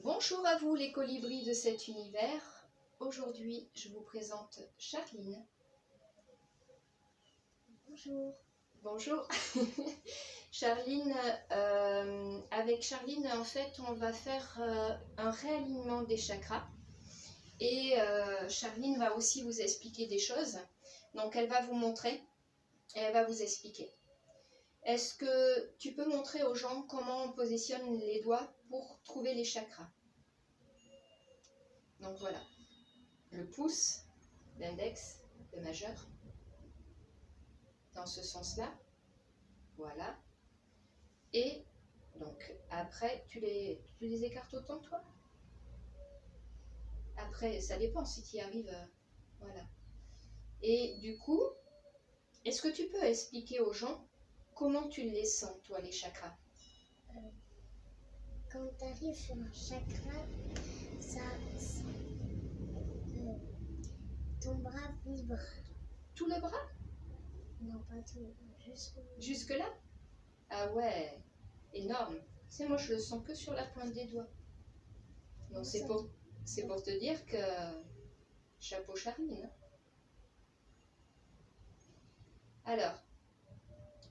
Bonjour à vous les colibris de cet univers. Aujourd'hui, je vous présente Charline. Bonjour. Bonjour. Charline, avec Charline, en fait, on va faire un réalignement des chakras. Et Charline va aussi vous expliquer des choses. Donc, elle va vous montrer et elle va vous expliquer. Est-ce que tu peux montrer aux gens comment on positionne les doigts pour trouver les chakras? Donc voilà, le pouce, l'index, le majeur, dans ce sens-là, voilà. Et donc après, tu les écartes autant toi? Après, ça dépend si tu y arrives, voilà. Et du coup, est-ce que tu peux expliquer aux gens comment tu les sens, toi, les chakras? Quand tu arrives sur un chakra, ton bras vibre. Tout le bras? Non, pas tout, juste. Jusque-là? Ah ouais, énorme. C'est moi, je le sens que sur la pointe des doigts. Donc c'est pour te dire que chapeau Charline. Alors,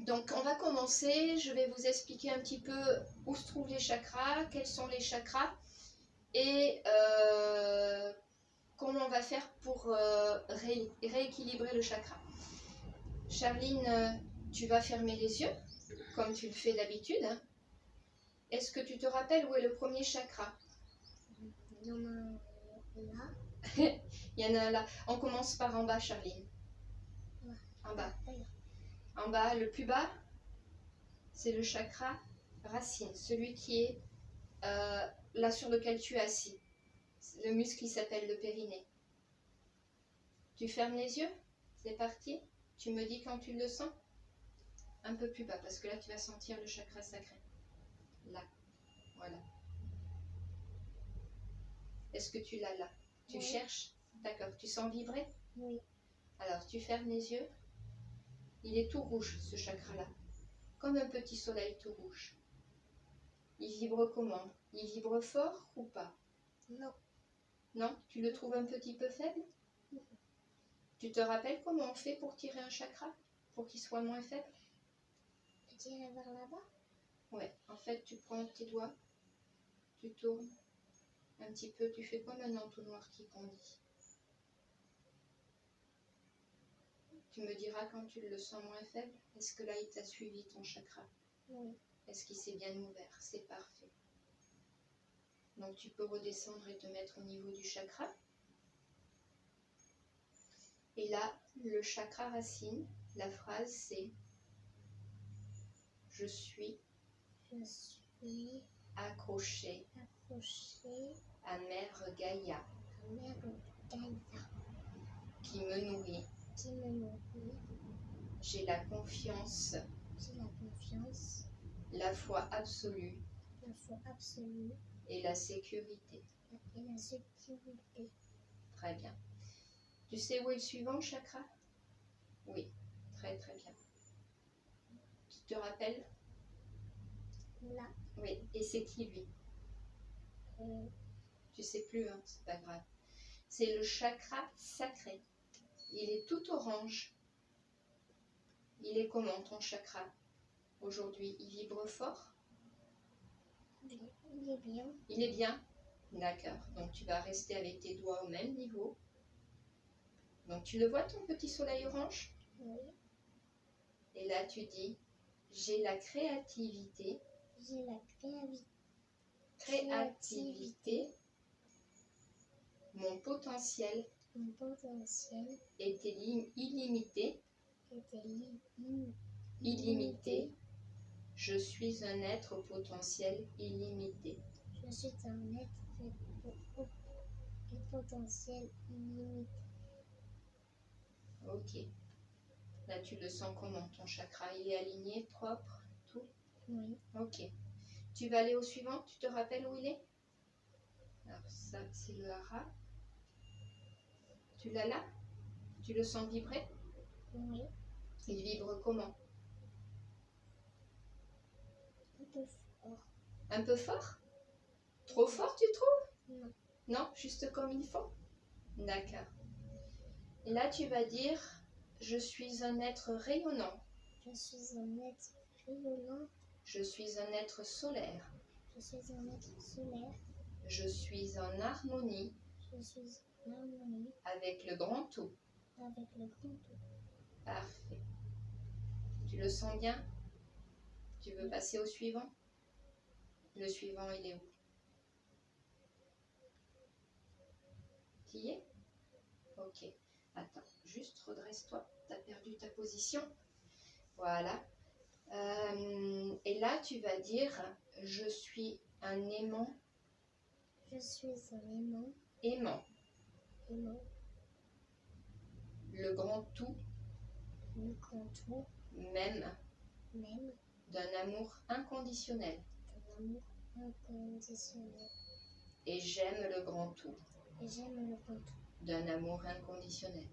donc on va commencer. Je vais vous expliquer un petit peu où se trouvent les chakras, quels sont les chakras et comment on va faire pour rééquilibrer le chakra. Charline, tu vas fermer les yeux comme tu le fais d'habitude. Est-ce que tu te rappelles où est le premier chakra? Il y en a là. Il y en a là. On commence par en bas, Charline. Ouais. En bas. En bas, le plus bas, c'est le chakra racine, celui qui est là sur lequel tu es assis. Le muscle qui s'appelle le périnée. Tu fermes les yeux, c'est parti. Tu me dis quand tu le sens. Un peu plus bas, parce que là tu vas sentir le chakra sacré. Là, voilà. Est-ce que tu l'as là? Tu Oui. cherches? D'accord, tu sens vibrer? Oui. Alors tu fermes les yeux. Il est tout rouge ce chakra-là, comme un petit soleil tout rouge. Il vibre comment? Il vibre fort ou pas? Non. Non? Tu le trouves un petit peu faible? Tu te rappelles comment on fait pour tirer un chakra? Pour qu'il soit moins faible? Tu tirais vers là-bas? Ouais, en fait, tu prends tes doigts, tu tournes un petit peu, tu fais comme un entonnoir qui grandit. Tu me diras quand tu le sens moins faible, est-ce que là, il t'a suivi ton chakra? Oui. Est-ce qu'il s'est bien ouvert? C'est parfait. Donc, tu peux redescendre et te mettre au niveau du chakra. Et là, le chakra racine, la phrase c'est « Je suis accroché à Mère Gaïa qui me nourrit. J'ai la confiance, la foi absolue et la sécurité. » Très bien. Tu sais où est le suivant chakra? Oui, très très bien. Tu te rappelles? Là. Oui, et c'est qui lui? Tu sais plus, hein, c'est pas grave. C'est le chakra sacré. Il est tout orange. Il est comment ton chakra aujourd'hui? Il vibre fort? Il est bien. Il est bien? D'accord. Donc tu vas rester avec tes doigts au même niveau. Donc tu le vois ton petit soleil orange? Oui. Et là tu dis, j'ai la créativité. J'ai la Créativité. Mon potentiel est illimité. Illimité. Je suis un être potentiel illimité. Je suis un être potentiel illimité. Ok. Là, tu le sens comment? Ton chakra, il est aligné, propre, tout? Oui. Ok. Tu vas aller au suivant. Tu te rappelles où il est? Alors ça, c'est le hara. Tu l'as là? Tu le sens vibrer? Oui. Il vibre comment? Un peu fort. Un peu fort? Trop fort, tu trouves? Non. Non, juste comme il faut? D'accord. Et là, tu vas dire, je suis un être rayonnant. Je suis un être rayonnant. Je suis un être solaire. Je suis un être solaire. Je suis en harmonie Je suis en harmonie avec le grand tout. avec le grand tout. Parfait. Tu le sens bien? Tu veux passer au suivant? Le suivant, il est où? Tu y es? Ok. Attends, juste redresse-toi. Tu as perdu ta position. Voilà. Et là, tu vas dire, je suis un aimant. Je suis un aimant. Aimant. Aimant. Le grand tout Le grand tout. même Même. d'un amour inconditionnel. D'un amour inconditionnel. Et j'aime le grand tout Et j'aime le grand tout. d'un amour inconditionnel.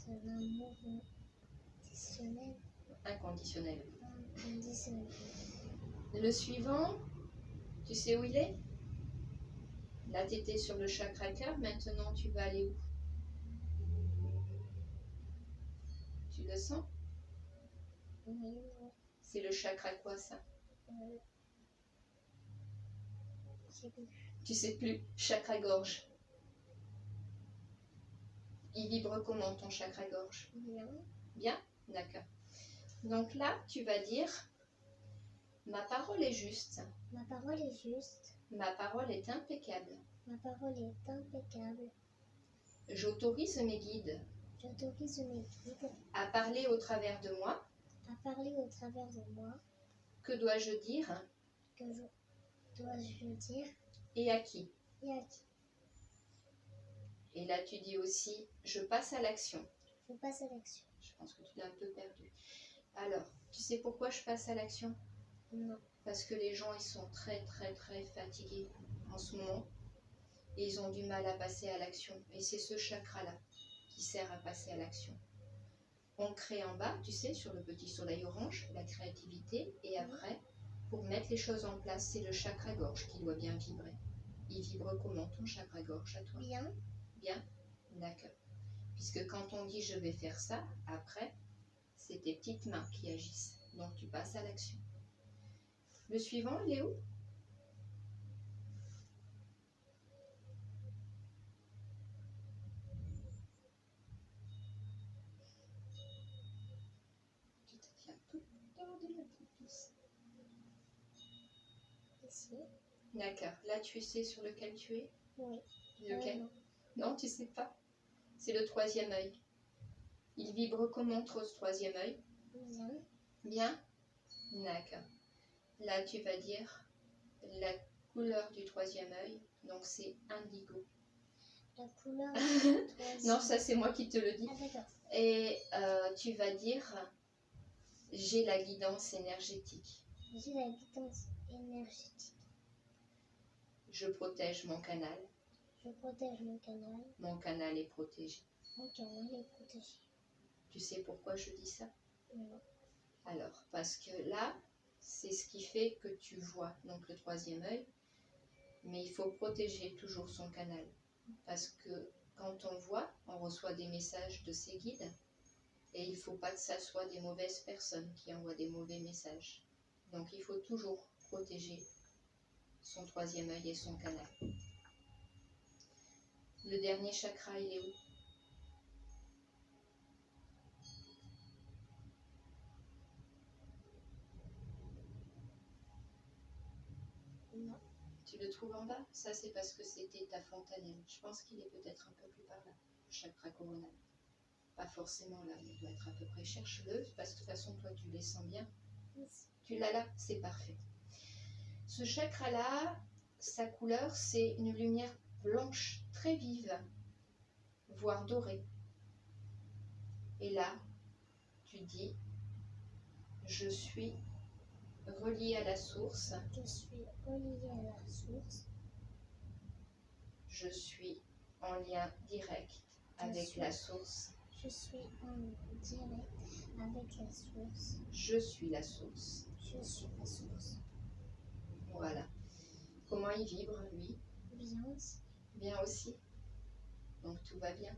D'un amour inconditionnel. Inconditionnel. Inconditionnel. Le suivant, tu sais où il est? Là, tu étais sur le chakra cœur. Maintenant, tu vas aller où? Tu le sens? Oui, non. C'est le chakra quoi, ça? J'ai vu. Tu sais plus. Chakra gorge. Il vibre comment ton chakra gorge? Bien. Bien? D'accord. Donc là, tu vas dire, ma parole est juste. Ma parole est juste. Ma parole est impeccable. Ma parole est impeccable. J'autorise mes guides J'autorise mes guides à parler au travers de moi. à parler au travers de moi. Que dois-je dire? Que dois-je dire? Et à qui? Et à qui? Et là, tu dis aussi, je passe à l'action. Je passe à l'action. Je pense que tu l'as un peu perdu. Alors, tu sais pourquoi je passe à l'action? Non. Parce que les gens, ils sont très, très, très fatigués en ce moment. Et ils ont du mal à passer à l'action. Et c'est ce chakra-là qui sert à passer à l'action. On crée en bas, tu sais, sur le petit soleil orange, la créativité. Et après, pour mettre les choses en place, c'est le chakra-gorge qui doit bien vibrer. Il vibre comment ton chakra-gorge à toi? Bien. Bien? D'accord. Puisque quand on dit je vais faire ça, après, c'est tes petites mains qui agissent. Donc tu passes à l'action. Le suivant, il est où? Tu te tiens tout hors de la pouce. Ici. D'accord. Là, tu sais sur lequel tu es? Oui. Lequel? Non. Non, tu sais pas. C'est le troisième œil. Il vibre comment ton troisième œil? Bien. Bien? D'accord. Là, tu vas dire la couleur du troisième œil. Donc, c'est indigo. La couleur du troisième. Non, ça, c'est moi qui te le dis. Ah, d'accord. Et tu vas dire j'ai la guidance énergétique. J'ai la guidance énergétique. Je protège mon canal. Je protège mon canal. Mon canal est protégé. Mon canal est protégé. Tu sais pourquoi je dis ça? Non. Alors, parce que là, c'est ce qui fait que tu vois, donc le troisième œil, mais il faut protéger toujours son canal. Parce que quand on voit, on reçoit des messages de ses guides, et il ne faut pas que ça soit des mauvaises personnes qui envoient des mauvais messages. Donc il faut toujours protéger son troisième œil et son canal. Le dernier chakra, il est où? Non. Tu le trouves en bas? Ça, c'est parce que c'était ta fontanelle. Je pense qu'il est peut-être un peu plus par là, le chakra coronal. Pas forcément là, il doit être à peu près. Cherche-le, parce que de toute façon, toi, tu les sens bien. Tu l'as là? C'est parfait. Ce chakra-là, sa couleur, c'est une lumière blanche très vive, voire dorée. Et là, tu dis, je suis relié à la source. Je suis relié à la source. Je suis en lien direct avec la source. Je suis en direct avec la source. Je suis la source. Je suis la source. Voilà. Comment Comment il vibre, lui? Bien aussi. Bien aussi. Donc tout va bien.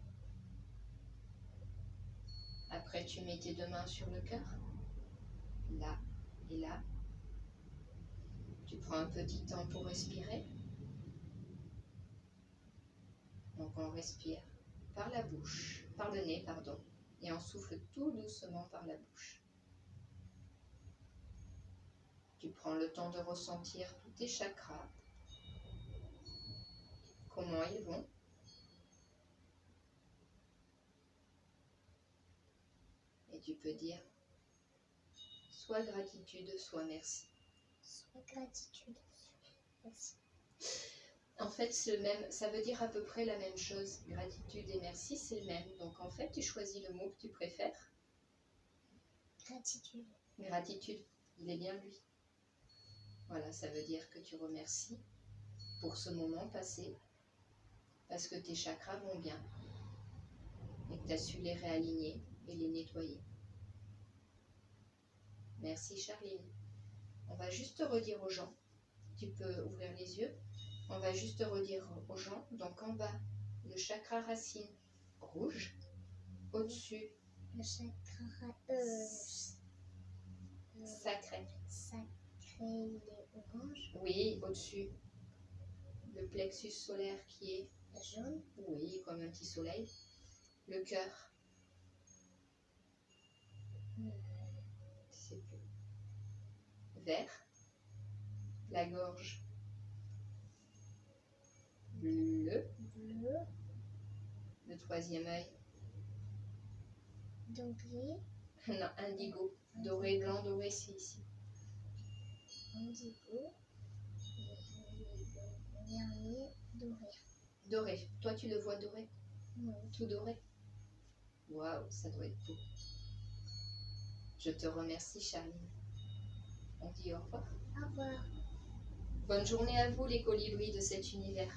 Après, tu mets tes deux mains sur le cœur. Là et là. Tu prends un petit temps pour respirer. Donc on respire par la bouche, par le nez, pardon. Et on souffle tout doucement par la bouche. Tu prends le temps de ressentir tous tes chakras. Comment ils vont. Et tu peux dire soit gratitude, soit merci. Soit gratitude. Merci. En fait, c'est le même, ça veut dire à peu près la même chose. Gratitude et merci, c'est le même. Donc en fait, tu choisis le mot que tu préfères. Gratitude. Gratitude, il est bien lui. Voilà, ça veut dire que tu remercies pour ce moment passé, parce que tes chakras vont bien et que tu as su les réaligner et les nettoyer. Merci Charline. On va juste redire aux gens, tu peux ouvrir les yeux, on va juste redire aux gens, donc en bas, le chakra racine rouge, au-dessus, Le chakra sacré. sacré, il est orange. Oui, au-dessus, le plexus solaire qui est Jaune. oui, comme un petit soleil. Le cœur. Je sais plus. Vert. La gorge. Bleu. Bleu. Le troisième œil. Doré. Non, indigo. Doré, blanc, doré, c'est ici. Indigo. Le dernier, doré. Doré. Toi, tu le vois doré? Oui. Tout doré. Waouh, ça doit être beau. Je te remercie, Charline. On dit au revoir. Au revoir. Bonne journée à vous, les colibris de cet univers.